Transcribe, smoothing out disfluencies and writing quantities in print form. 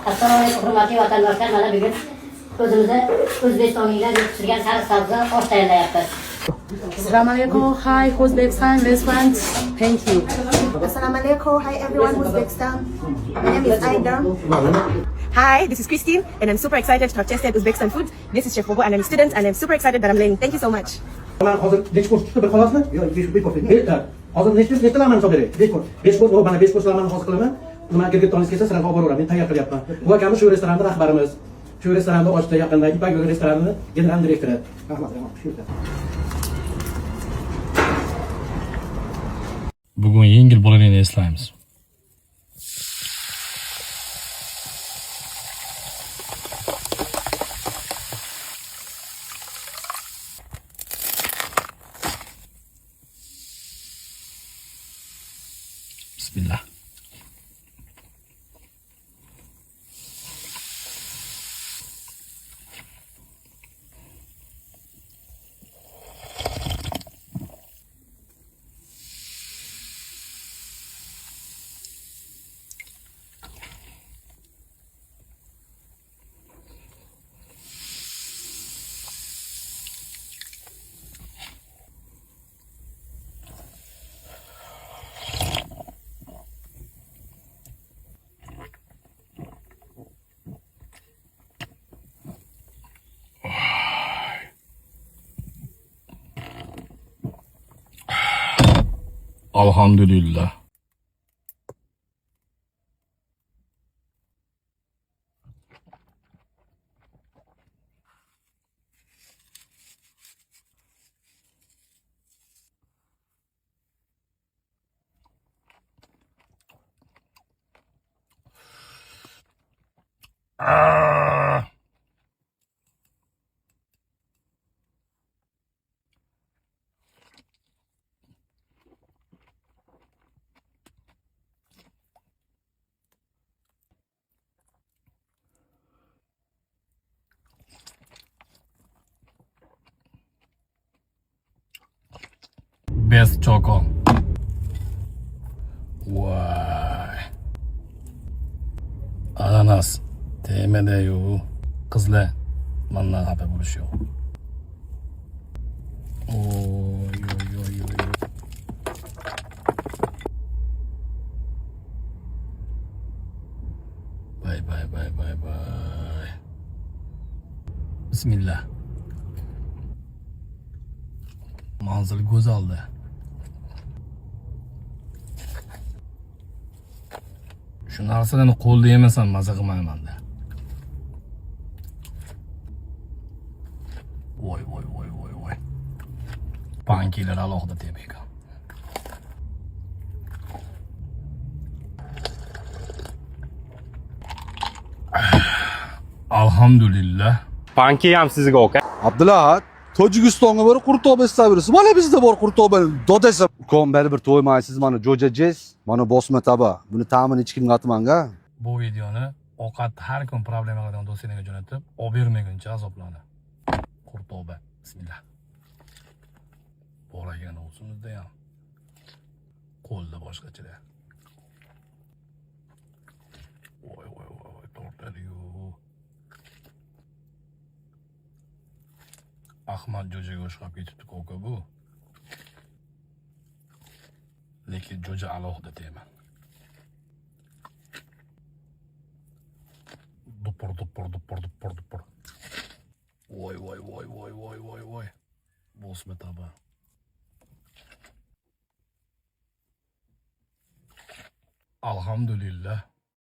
Assalomu alaykum hurmatli vatandoshlar. Mana bugun o'zimizda o'zbekistonliklar yetishtirgan sariq sabzi osh tayyorlayapmiz. Assalamu alaikum. Hi, Uzbekistan restaurant. Thank you. Assalamu alaikum. Hi everyone, Uzbekistan. My name is Aida. Hi, this is Christine and I'm super excited to have tested Uzbekistan food. This is Chef Bobo and I'm a student and I'm super excited that I'm learning. Thank you so much. Ben hazır 5 kurs tuttu bir xolasmi? Yo'q, 5 kurs. Hozir nechtalarni hisob beraylik? 5 kurs. 5 kurs, mana 5 kurslarni hozir qilaman. Nima girgittoningiz kelsa sizlarga olib boraman. Men tayyor qilyapman. Bu akamiz shu restoranning rahbarimiz. Shu restoranda ochdi yaqinda Ipak yo'l restoranining general direktori. Rahmat, shu yerda. Bugun yengil bo'lganini eslaymiz. Bismillah. Alhamdulillah. Best choco. Vay. Ananas. Temede-yu. Qizlar mendan xafa bo'lish yo'q. Oy. Bye. Bismillah. Manzil go'zalda. Shu narsalarni qo'lda yemasam maza qilmayman-da. Voy. Pankilar alohida demak. Alhamdulillah. Panki ham sizga oka. Abdulahat, Tojikistonga borib Qurtoba istaverasiz. Mana bizda bor Qurtobani dodasi. Ukom baribir to'ymaysiz, mana jo'jajiz, mana bosma taba. Buni ta'mini hech kimga atmanga. Bu videoni ovqat har kun problema qiladigan do'stlarga jo'natib, olib bermaguncha azoblani. Qurtoba. Bismillah. Boragan o'zimizda ham. Qo'lda boshqacha. Voy, tortadi-yu. Ahmad jo'jaga o'xshab ketibdi ko'ka bu. Lekin jo'ja alohida deyman. Dupur. Voy. Bosma taba. Alhamdulillah.